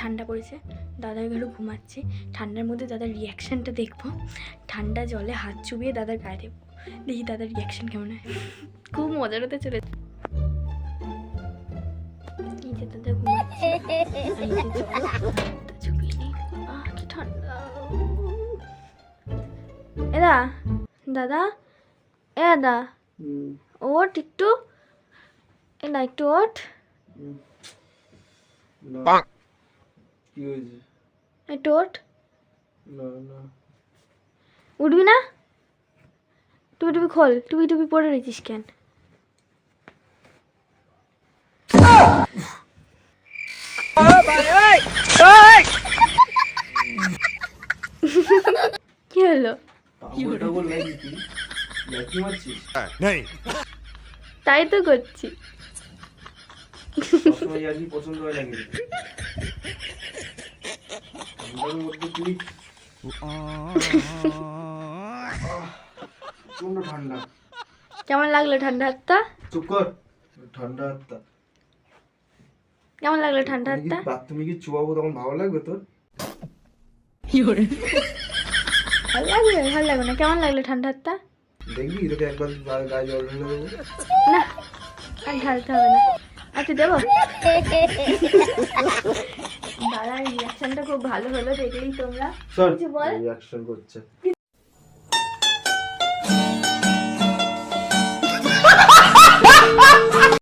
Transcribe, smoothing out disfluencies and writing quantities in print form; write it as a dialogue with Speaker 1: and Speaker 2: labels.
Speaker 1: ঠান্ডা পড়েছে, দাদার ঘরে ঘুমাচ্ছে। ঠান্ডার মধ্যে দাদার রিয়াকশানটা দেখবো। ঠান্ডা জলে হাত চুবিয়ে দাদার গায়ে দেবো, দেখি দাদার রিয়াকশান কেমন হয়। খুব মজার হতে চলেছে। এই যে দাদা ঘুমাচ্ছে, আর এই যে জল হাতটা চুবিয়ে নিই। কি ঠান্ডা। এদা দাদা, এ দাদা ওঠ একটু, এ না একটু ওঠ।
Speaker 2: কি হয়েছে?
Speaker 1: একটু ওঠ।
Speaker 2: না না
Speaker 1: উঠবি না? টুপি টুপি খোল, টুপি টুপি পরে রয়েছিস কেন? কি হলো?
Speaker 2: ওটা বল নাকি তুই লাকি মারছিস?
Speaker 1: তাই তো করছি।
Speaker 2: সবসময় আর কি পছন্দ হয় নাকি? ঠান্ডার মধ্যে তুই প্রচন্ড ঠান্ডা।
Speaker 1: কেমন লাগলো ঠান্ডা হাতটা?
Speaker 2: চুপ কর। ঠান্ডা হাতটা
Speaker 1: কেমন লাগলো ঠান্ডা হাতটা?
Speaker 2: তুমি কি চুয়াবো তখন ভালো লাগবে তোর?
Speaker 1: ভালো লাগবে? ভালো লাগবে না? কেমন লাগলো ঠান্ডা হাতটা?
Speaker 2: দেখবি তোকে একবার গায়ে জল ঢেলে দেবো।
Speaker 1: না, আর ঢালতে হবে না। আচ্ছা দেবো। দাদার রিয়াকশনটা খুব ভালো হলো, দেখলেই তোমরা।
Speaker 2: চল
Speaker 1: কিছু বল।
Speaker 2: রিঅ্যাকশন করছে।